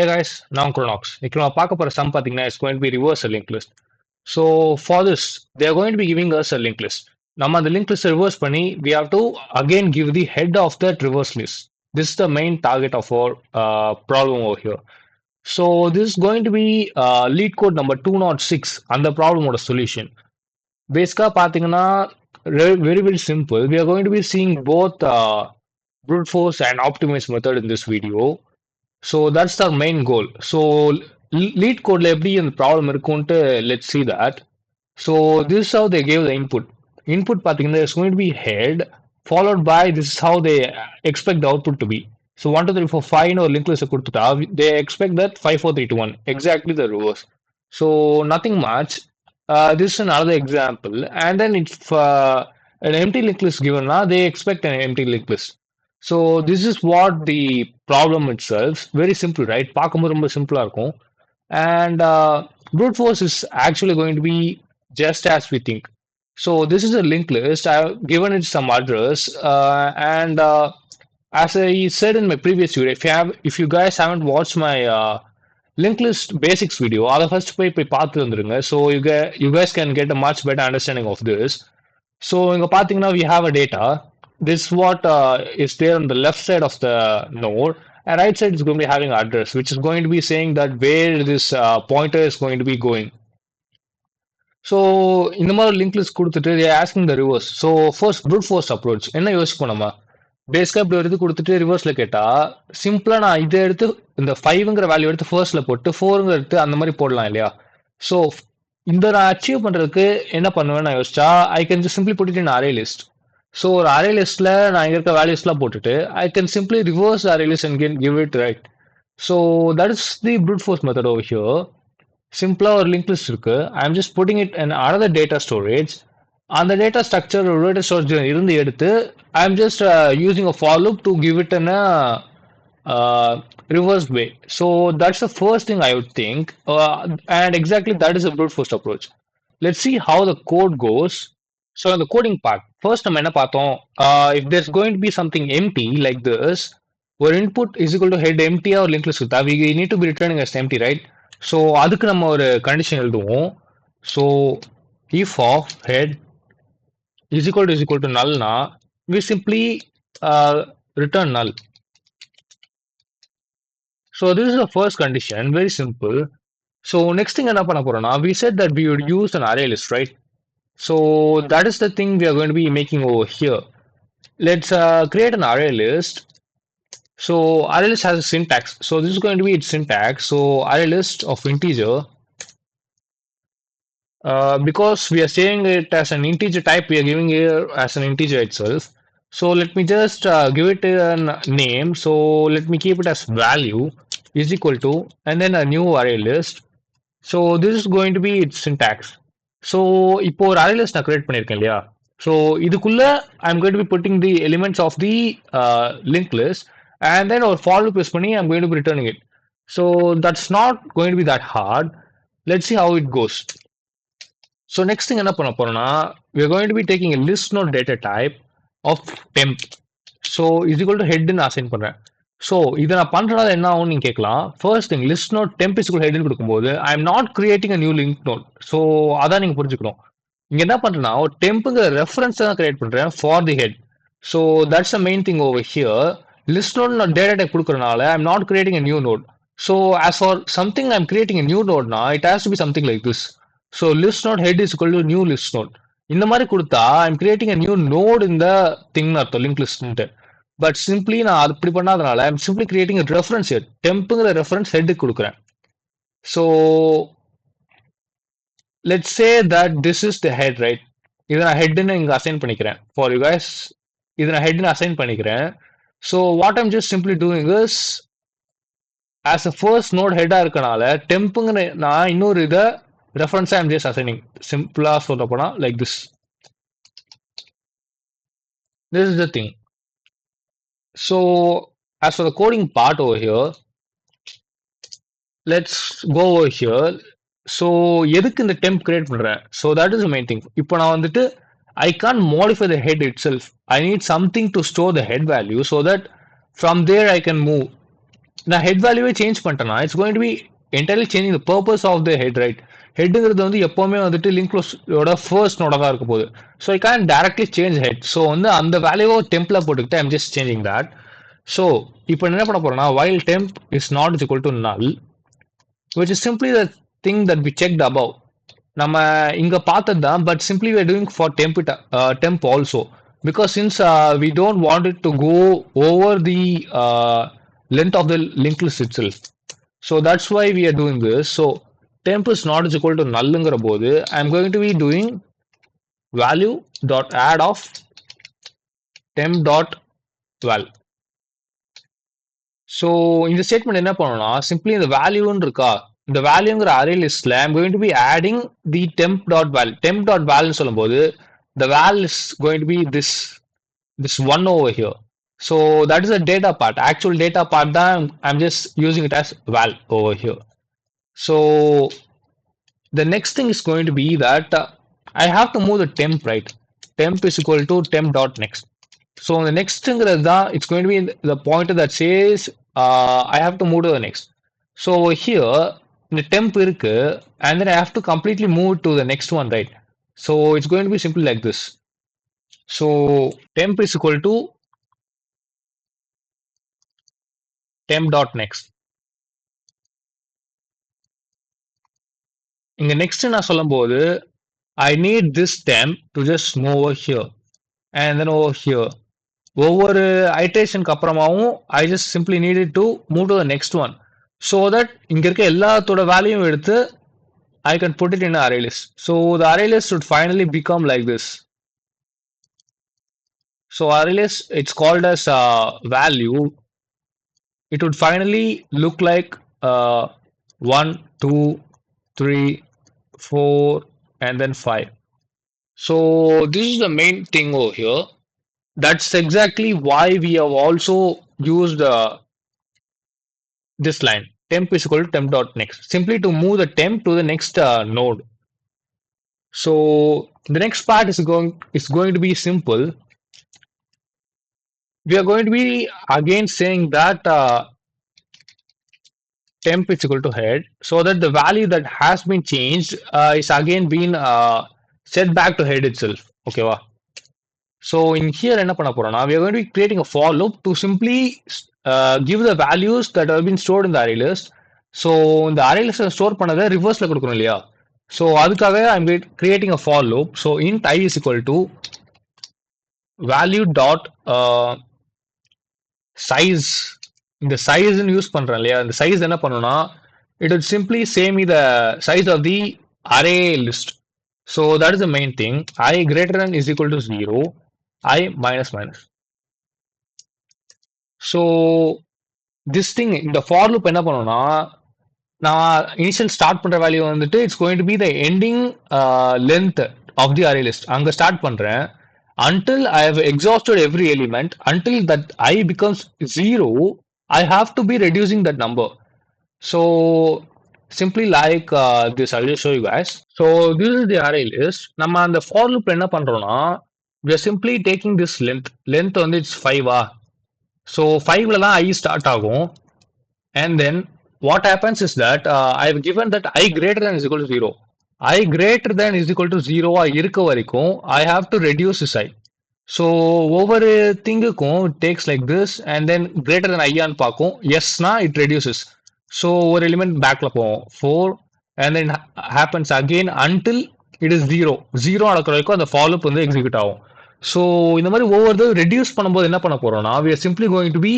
Hey guys, now I'm Cronox. If you want to talk sum, it's going to be reverse a linked list. So for this, they are going to be giving us a linked list. Now, the linked list reverse pani, we have to again give the head of that reverse list. This is the main target of our problem over here. So this is going to be lead code number 206 and the problem or solution. Basically, very very simple. We are going to be seeing both brute force and optimize method in this video. So that's our main goal. So lead code la eppadi and problem irukunte let's see that. So this is how they gave the input. Input pathina is going to be head followed by this is how they expect the output to be. So 1 2 3 4 5 or link list kudututa they expect that 5 4 3 2 1 exactly the reverse. So nothing much. This is another example and then if an empty link list given now they expect an empty link list. So this is what the problem itself. Very simple, right? பார்க்கும்போது ரொம்ப simple இருக்கும். And brute force is actually going to be just as we think. So this is a linked list. I've given it some address, and as I said in my previous video, if you guys haven't watched my linked list basics video, அதை first போய் பார்த்து வந்துருங்க. So you guys can get a much better understanding of this. So இங்க பார்த்தீங்கன்னா we have a data. This is what is there on the left side of the node, and right side is going to be having address, which is going to be saying that where this pointer is going to be going. So இந்த மாதிரி link list கொடுத்துட்டு they are asking the reverse. So first brute force approach என்ன யோசிப்போம் நம்ம பேசிக்கா இப்படி ஒரு இது கொடுத்துட்டு ரிவர்ஸ்ல கேட்டா சிம்பிளா நான் இதை எடுத்து இந்த 5ங்கிற வேல்யூ எடுத்து ஃபர்ஸ்ட்ல போட்டு 4ங்கிற எடுத்து அந்த மாதிரி போடலாம் இல்லையா. ஸோ இந்த நான் அச்சீவ் பண்றதுக்கு என்ன பண்ணுவேன் நான் யோசிச்சா I can just simply put it in array list. So ஒரு அரே லிஸ்ட்ல நான் இங்க இருக்க வேல்யூஸ்லாம் போட்டுட்டு I can simply reverse array list and can give it right. So that is the brute force method over here. சிம்பிளா ஒரு link list இருக்கு. I am just putting it in another data storage. அந்த data structure ஒரு data storage இருந்து எடுத்து I am just using a for loop to give it in reverse way. So that's the first thing I would think, and exactly that is a brute force approach. Let's see how the code goes. So in the coding part, first நம்ம என்ன பார்த்தோம், if there's going to be something empty like this, ஒரு input is equal to head empty or linked list கொடுத்தா we need to be returning as empty, right? So அதுக்கு நம்ம ஒரு condition எழுதுவோம். So if of head is equal to null na, we simply return null. So this is the first condition, very simple. So next thing enna panna porona, we said that we would use an array list, right? So that is the thing we are going to be making over here. Let's create an array list. So array list has a syntax. So this is going to be its syntax. So array list of integer. Because we are saying it as an integer type, we are giving here as an integer itself. So let me just give it a name. So let me keep it as value is equal to and then a new array list. So this is going to be its syntax. So இப்போ ஒரு array list நான் create பண்ணிருக்கேன் இல்லையா. So இதுக்குள்ள I'm going to be putting the elements of the linked list and then ஒரு for loop use பண்ணி I'm going to be returning it. So that's not going to be that hard. Let's see how it goes. So next thing என்ன பண்ண போறோம்னா we are going to be taking a list node data type of temp. So is equal to head ன்னு assign பண்றேன். So இதை நான் பண்றதால என்ன ஆகும் நீங்க கேட்கலாம். First thing list node temp is equal to head ன்னு கொடுக்கும்போது I am not creating a new link node. So அதான் நீங்க புரிஞ்சுக்கணும். இங்க என்ன பண்றேன்னா ஒரு டெம்ப்ங்கிற ரெஃபரன்ஸ் தான் கிரியேட் பண்றேன் for the head. So that's the main thing over here. List node நான் data type கொடுக்கறனால I am not creating a new node. So as for something I am creating a new node now, it has to be something like this. So list node head is equal to new list node. இந்த மாதிரி கொடுத்தா I'm creating a new node in the thing அர்த்தம் link list. But simply நான் அப்படி பண்ணாதனால I'm simply creating a reference here. Tempங்கிற reference head கொடுக்குறேன். So let's say that this is the head, right? இதை நான் headன்னு இங்க assign பண்ணிக்கிறேன் for you guys. இதை நான் headன்னு assign பண்ணிக்கிறேன். So what I'm just simply doing is as a first node head இருக்கனால tempங்கிற நான் இன்னொரு இதை reference I'm just assigning. Simple சொல்ல போனா like this. This is the thing. So as for the coding part over here, let's go over here. So எதுக்கு இந்த temp create பண்றேன்? So that is the main thing. இப்போ நான் வந்துட்டு I can't modify the head itself. I need something to store the head value so that from there I can move. நான் head value change பண்ணிட்டேன்னா it's going to be entirely changing the purpose of the head, right? ஹெட்ங்கிறது வந்து எப்பவுமே வந்துட்டு link லிஸ்டோட first நோட தான் இருக்க போகுது. So I can directly change head. So வந்து அந்த வேல்யூவை டெம்ப்ல போட்டுக்கிட்டு I'm just changing that. So இப்போ என்ன பண்ண போறோம்னா while temp is not is equal to null, which is simply the thing that we checked above. நம்ம இங்க பார்த்தது தான், but simply we are doing for temp also, because since we don't want it to go over the length of the linked list itself, so that's why we are doing this. So temp is not is equal to nullங்கிற போது I'm going to be doing value dot add of temp dot val. So இந்த statement என்ன பண்ணணும்னா simply இந்த வேல்யூன்னு இருக்கா, இந்த வேல்யூங்கிற array லிஸ்ட்ல I'm going to be adding the temp dot val. Temp dot வேல்னு சொல்லும்போது the val is going to be this one over here. So that is the data part. Actual data part தான் I'm just using it as val over here. So the next thing is going to be that I have to move the temp, right? Temp is equal to temp dot next. So the next thing is it's going to be the pointer that says I have to move to the next. So here the temp irukku, and then I have to completely move to the next one, right? So it's going to be simply like this. So temp is equal to temp dot next. இங்க next நான் சொல்லும்போது I need this temp to just move over here and then over here. ஒவ்வொரு ஐட்ரேஷனுக்கு அப்புறமாவும் I just simply needed to move to the next one, so that இங்க இருக்க எல்லாத்தோட வேல்யூவும் எடுத்து I can put it in array list. So the array list would finally become like this. So array list, it's called as value. It would finally look like 1, 2, 3, 4 and then 5. So this is the main thing over here. That's exactly why we have also used this line temp is equal to temp dot next, simply to move the temp to the next node. So the next part is going to be simple. We are going to be again saying that temp is equal to head, so that the value that has been changed is again been set back to head itself. Okay, wow. So in here என்ன பண்ண போறோம்னா we are going to be creating a for loop to simply give the values that have been stored in the array list. So இந்த array list store பண்ணதை ரிவர்ஸ்ல கொடுக்கணும் இல்லையா, so அதுக்காக I'm creating a for loop. So int I is equal to value dot size. இந்த size use பண்றேன் இல்லையா, இந்த size என்ன பண்ணணும்னா it would simply say me the size of the array list. So that is the main thing. I greater than is equal to 0, I minus minus. So this thing இந்த for loop என்ன பண்ணணும்னா நான் initial start பண்ற value வந்துட்டு it's going to be the ending length of the array list அங்க start பண்றேன் until I have exhausted every element, until that I becomes 0, I have to be reducing that number. So simply like this, I'll just show you guys. So this is the array list. நம்ம அந்த for loop என்ன பண்றோம்னா we are simply taking this length வந்து it's 5. So 5ல தான் I start ஆகும், and then what happens is that I have given that I greater than is equal to 0. I greater than is equal to 0 இருக்க வரைக்கும் I have to reduce this I. So ஒவ்வொரு திங்குக்கும் it takes like this, and then greater than I ஆன்னு பார்க்கும், yesனா it reduces. So ஒரு element பேக்ல போகும் 4, and then happens again until it is 0. 0 நடக்கிற வரைக்கும் அந்த for loop வந்து எக்ஸிக்யூட் ஆகும். ஸோ இந்த மாதிரி ஒவ்வொரு ரெடியூஸ் பண்ணும்போது என்ன பண்ண போறோம்னா we are simply going to be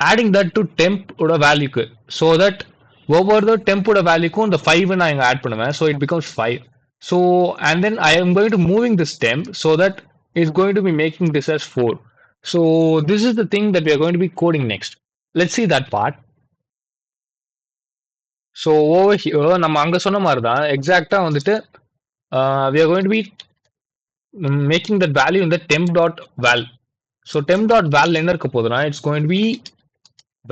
adding that to temp ஓட வேல்யூக்கு, so that ஒவ்வொரு டெம்போட வேல்யூக்கும் இந்த 5 நான் இங்க ஆட் பண்ணுவேன், so it becomes 5. So and then I am going to moving this temp so that it's going to be making this as 4. So this is the thing that we are going to be coding next. Let's see that part. So over here நம்ம அங்க சொன்ன மாதிரி தான் எக்ஸாக்டா வந்துட்டு we are going to be making that value in the temp dot val. So temp dot val என்ன இருக்க போகுதுன்னா it's going to be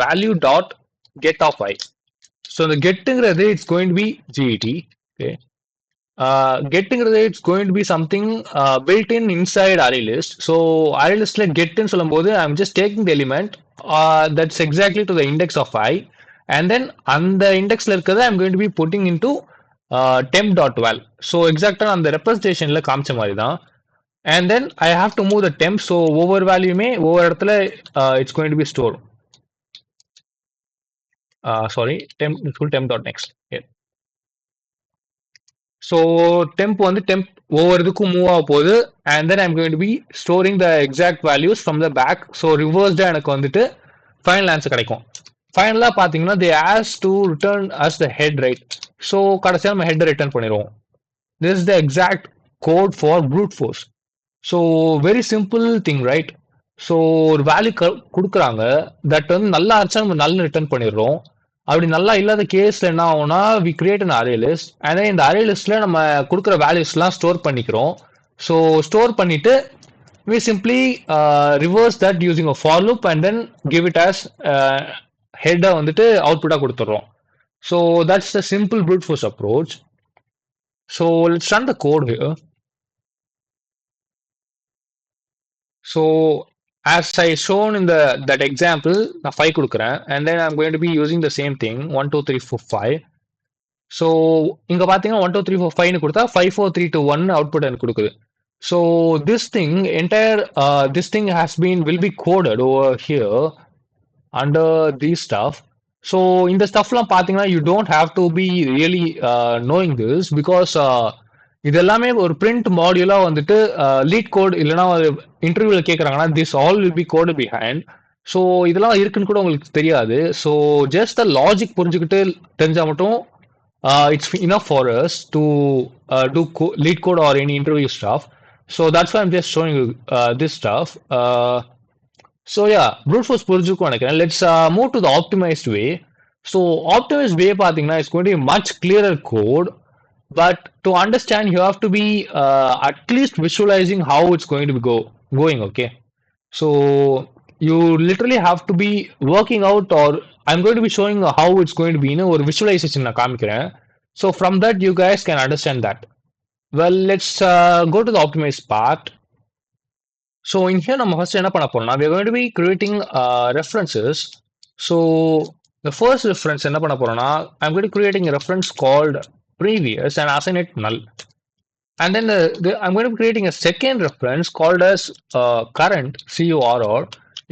value dot get of I. So the getங்கிறது it's going to be get. Okay. Getங்கிறது it's going to be something built in inside array list. So array list like get ன்னு சொல்லும்போது I'm just taking the element that's exactly to the index of I. And then on the index I'm going to be putting into temp.val. So exactly on the representation காமிச்ச மாதிரி தான். And then I have to move the temp. So over value may over இடத்துல it's going to be stored. Sorry, temp full temp dot next. Yeah. So temp வந்து temp ஒவ்வொரு இதுக்கும் move ஆக போகுது. And then I'm going to be storing the exact values from the back. So reversed எனக்கு வந்துட்டு final answer கிடைக்கும். ஃபைனலாக பார்த்தீங்கன்னா they ask to return as the head, right? So கடைசியாக நம்ம ஹெட் ரிட்டர்ன் பண்ணிடுவோம். This is the exact code for brute force. So very simple thing, right? So ஒரு value கொடுக்குறாங்க, தட் வந்து நல்லா இருந்துச்சா நம்ம நல்ல ரிட்டர்ன் பண்ணிடுறோம். அப்படி நல்லா இல்லாத கேஸ்ல என்ன ஆகும்னா we create an array list. And இந்த அரே லிஸ்ட்ல நம்ம கொடுக்குற வேல்யூஸ்லாம் ஸ்டோர் பண்ணிக்கிறோம். ஸோ ஸ்டோர் பண்ணிட்டு we simply reverse that using a for loop and then give it as head வந்துட்டு அவுட்புட்டா கொடுத்துறோம். So that's the simple brute force approach. So let's run the code here. So as I shown in that example, நான் 5 கொடுக்குறேன் and then I'm going to be using the same thing 1 2 3 4 5. So இங்க பாத்தீங்கன்னா 1 2 3 4 5 னு கொடுத்தா 5 4 3 2 1 output எனக்கு கொடுக்குது. So this thing entire this thing will be coded over here under these stuff. So இந்த ஸ்டஃப்லாம் பாத்தீங்கன்னா you don't have to be really knowing this because இது எல்லாமே ஒரு பிரிண்ட் மாடியூலா வந்துட்டு லீட் கோட் இல்லைன்னா இன்டர்வியூல கேட்குறாங்கன்னா this all will be code behind. So இதெல்லாம் இருக்குன்னு கூட உங்களுக்கு தெரியாது. ஸோ ஜஸ்ட் த லாஜிக் புரிஞ்சுக்கிட்டு தெரிஞ்சா மட்டும் it's enough for us to do lead code or any interview stuff. So that's why I'm just showing you this stuff. So yeah, brute force புரிஞ்சுக்கும் நினைக்கிறேன். Let's move to the optimized way. So optimized way பார்த்தீங்கன்னா it's going to be much clearer code. But to understand, you have to be at least visualizing how it's going to be going, okay? So you literally have to be working out, or I'm going to be showing how it's going to be in a visualization na kaamikiren. So from that, you guys can understand that. Well, let's go to the optimized part. So in here, we are going to be creating references. So the first reference, I'm going to be creating a reference called previous and assign it null. And then I'm going to be creating a second reference called as current, CURR.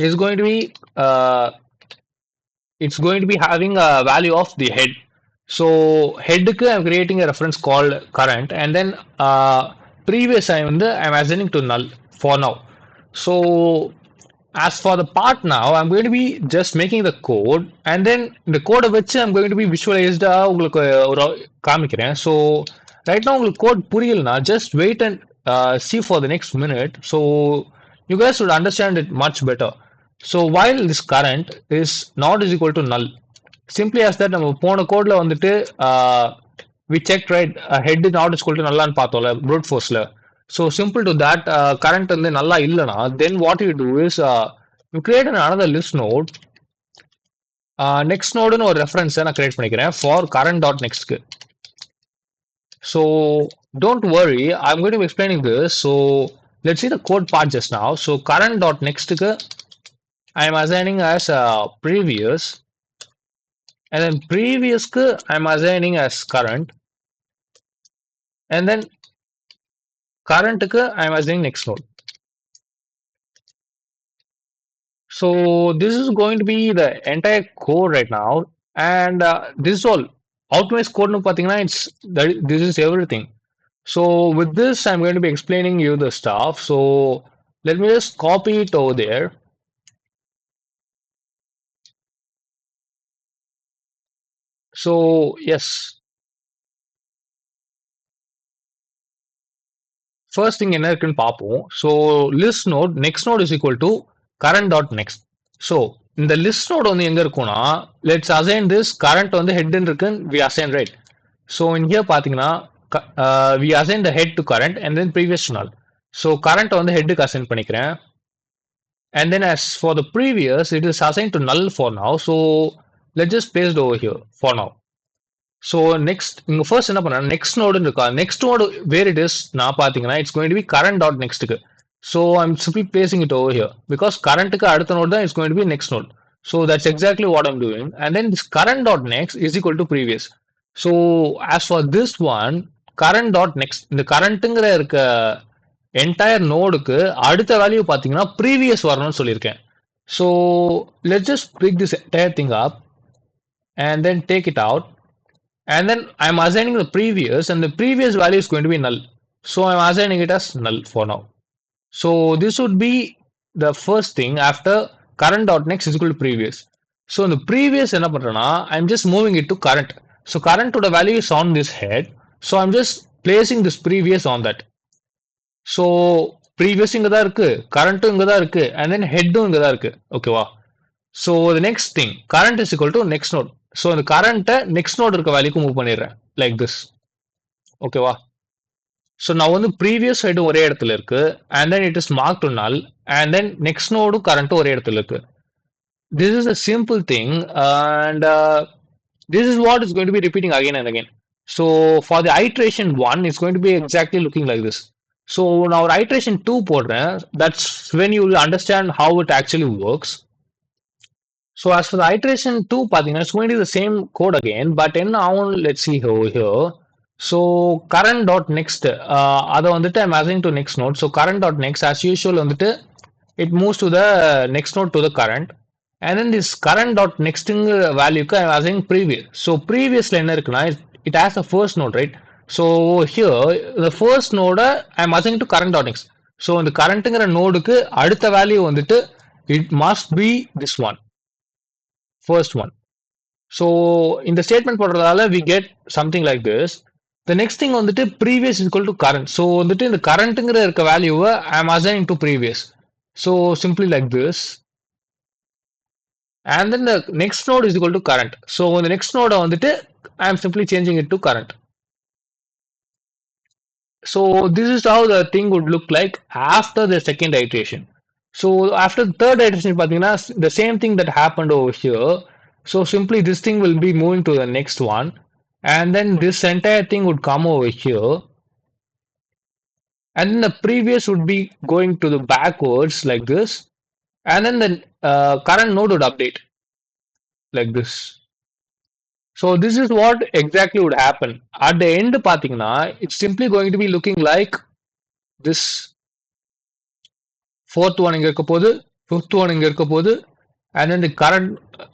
Is going to be it's going to be having a value of the head. So head I'm creating a reference called current, and then previous I'm assigning to null for now. So as for the part now, I'm going to be just making the code, and then the code which I'm going to be visualized உங்களுக்கு ஒரு காமிக்கிறேன். So right now உங்களுக்கு code புரியலனா just wait and see for the next minute. So you guys should understand it much better. So while this current is not is equal to null, simply as that நம்ம போன கோட்ல வந்துட்டு we checked, right, head is not equal to null ன்னு பார்த்தோம்ல brute forceல. So simple to that, current வந்து நல்லா இல்லனா, then what you do is you create another list node. Next node னு ஒரு reference நான் create பண்ணிக்கிறேன் for current dot next க்கு. So don't worry, I'm going to be explaining this. So let's see the code part just now. So current dot next க்கு I am assigning as previous, and then previous க்கு I am assigning as current, and then current க்கு I am assigning next node. So this is going to be the entire code right now, and this is all optimized code. This is everything. So with this, I'm going to be explaining you the stuff. So let me just copy it over there. So yes, first thing என்ன இருக்குன்னு பார்ப்போம். So list node next node is equal to current dot next. So இந்த list node வந்து எங்க இருக்கும்னா, let's assign this current வந்து head இருக்குன்னு we assign, right? So in here பாத்தீங்கன்னா we assign the head to current and then previous to null. So current வந்து head க்கு assign பண்ணிக்கிறேன். And then as for the previous, it is assigned to null for now. So let's just paste it over here for now. So next, first என்ன பண்ண next node இருக்கா, next node where it is நான் பாத்தீங்கன்னா it's going to be current dot next க்கு. So I'm simply placing it over here because current அடுத்த node தான் is going to be next node. So that's exactly what I'm doing. And then this current dot next is equal to previous. So as for this one, current dot next இந்த currentங்கிற இருக்க entire nodeக்கு அடுத்த value பார்த்தீங்கன்னா previous வரணும்னு சொல்லியிருக்கேன். So let's just pick this entire thing up and then take it out. And then I'm assigning the previous, and the previous value is going to be null. So I'm assigning it as null for now. So this would be the first thing after current dot next is equal to previous. So in the previous என்ன பண்றேன்னா I'm just moving it to current. So current to the value is on this head. So I'm just placing this previous on that. So previous இங்க தான் இருக்கு, current இங்க தான் இருக்கு, and then head இங்க தான் இருக்கு. ஓகேவா? So the next thing, current is equal to next node. So இந்த current next node இருக்க வேல்யூக்கு மூவ் பண்ணிடுறேன் like this. ஓகேவா? So now வந்து previous head ஒரே இடத்துல இருக்கு, and then it is marked to null, and then next node current ஒரே இடத்துல இருக்கு. This is a simple thing, and this is what is going to be repeating again and again. So for the iteration 1, it's going to be exactly looking like this. So now iteration 2 போடுறேன், that's when you will understand how it actually works. So as for the iteration 2 பார்த்தீங்கன்னா it's going to be the same code again, but என்ன ஆகும், let's see over here. So current dot next அதை வந்துட்டு I'm assigning to next node. So current dot next as usual வந்துட்டு it moves to the next node to the current, and then this current dot next வேல்யூக்கு I'm assigning previous. So previously என்ன இருக்குன்னா it has a first node, right? So here the first node I'm assigning to current dot next. So இந்த currentங்கிற நோடுக்கு அடுத்த value வந்துட்டு it must be this one, first one. So in the statement போடுறதால we get something like this. The next thing வந்துட்டு previous is equal to current. So வந்துட்டு இந்த currentங்கிற இருக்க வேல்யூவை I am assigning to previous. So simply like this. And then the next node is equal to current. So the next node வந்துட்டு I am simply changing it to current. So this is how the thing would look like after the second iteration. So after the third iteration பார்த்தீங்கன்னா the same thing that happened over here. So simply this thing will be moving to the next one, and then this entire thing would come over here, and then the previous would be going to the backwards like this, and then the current node would update like this. So this is what exactly would happen at the end பார்த்தீங்கன்னா it's simply going to be looking like this. Fourth one இங்க இருக்க போது, fifth one இங்க இருக்க போது, and then the current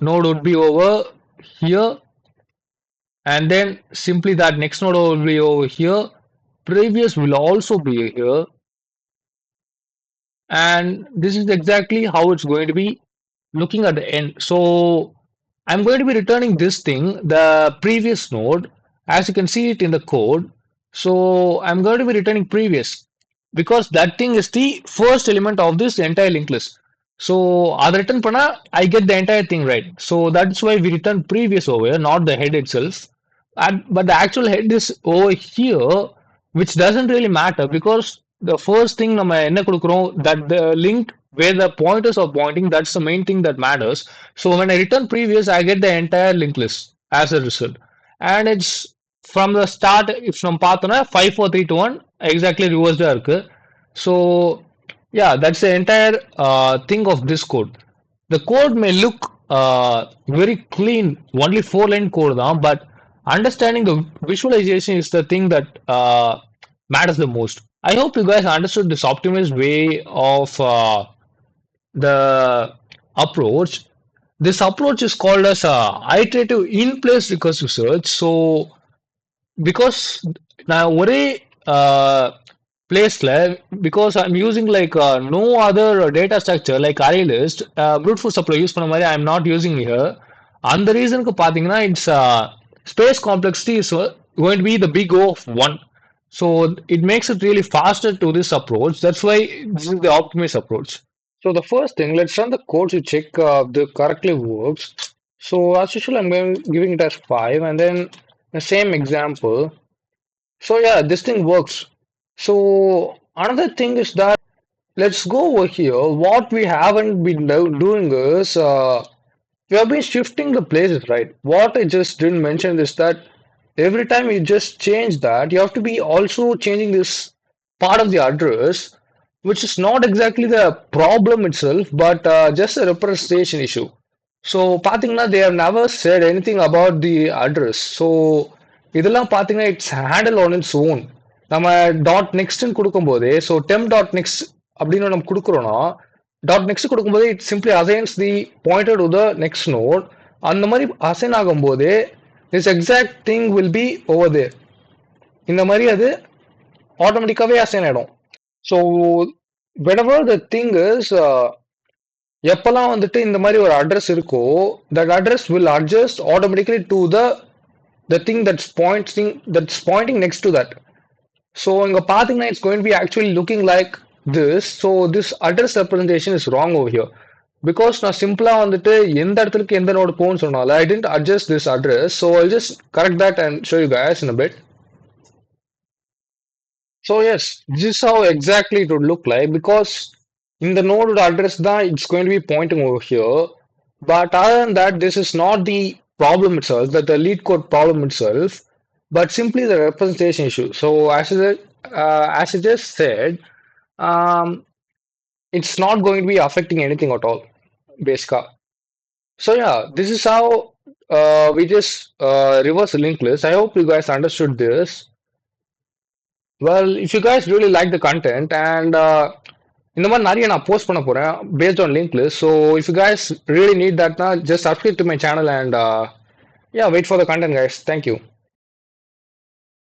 node would be over here, and then simply that next node will be over here, previous will also be here, and this is exactly how it's going to be looking at the end. So I'm going to be returning this thing, the previous node, as you can see it in the code. So I'm going to be returning previous because that thing is the first element of this entire linked list. So அதை return பண்ணா I get the entire thing right. So that's why we return previous over here, not the head itself. But the actual head is over here, which doesn't really matter because the first thing நம்ம என்ன கொடுக்குறோம், that the link where the pointers are pointing, that's the main thing that matters. So when I return previous, I get the entire linked list as a result. And it's from the start, if நம்ம பார்த்தோம்னா 5 4 3 2 1 exactly reversed இருக்கு. So yeah, that's the entire thing of this code. The code may look very clean, only 4-line code தான், but understanding the visualization is the thing that matters the most. I hope you guys understood this optimized way of the approach. This approach is called as iterative in-place recursive search. So because நான் ஒரே placeல, because I'm using like no other data structure like array list, brute force supply use பண்ண மாதிரி I'm not using here. அந்த ரீசனுக்கு பார்த்தீங்கன்னா it's space complexity is going to be the big O of 1. So it makes it really faster to this approach. That's why this is the optimized approach. So the first thing, let's run the code to check the correctly works. So as usual, I'm giving it as 5, and then the same example. So yeah, this thing works. So another thing is that let's go over here. What we haven't been doing is we have been shifting the places, right? What I just didn't mention is that every time you just change that, you have to be also changing this part of the address. which is not exactly the problem itself, but just a representation issue. So பாத்தீங்கன்னா they have never said anything about the address. So இதெல்லாம் பாத்தீங்கன்னா it's handled on its own. நம்ம dot நெக்ஸ்ட்னு கொடுக்கும்போது so them dot next அப்படின்னு நம்ம கொடுக்குறோம்னா dot next கொடுக்கும்போது it simply assigns the pointed to the next node. அந்த மாதிரி அசைன் ஆகும்போது this exact thing will be over there. இந்த மாதிரி அது ஆட்டோமேட்டிக்காவே அசைன் ஆயிடும். So whenever the thing is எப்பெல்லாம் வந்துட்டு இந்த மாதிரி ஒரு அட்ரஸ் இருக்கோ that address will adjust automatically to the thing that's pointing next to that. So இங்க பாத்தீங்கன்னா it's going to be actually looking like this. So this address representation is wrong over here. Because நான் சிம்பிளா வந்துட்டு எந்த இடத்துக்கு எந்த node போகணும்னு சொன்னால I didn't adjust this address. So I'll just correct that and show you guys in a bit. So yes, this is how exactly it would look like because in the node address that it's going to be pointing over here. But other than that, this is not the problem itself, that the lead code problem itself, but simply the representation issue. So as I just said, um, it's not going to be affecting anything at all, basically. So yeah, this is how we just reverse the linked list. I hope you guys understood this. Well, if you guys really like the content and இந்த மாதிரி நிறைய நான் post பண்ண போறேன் based on link list. So if you guys really need that, just subscribe to my channel and yeah, wait for the content, guys. Thank you.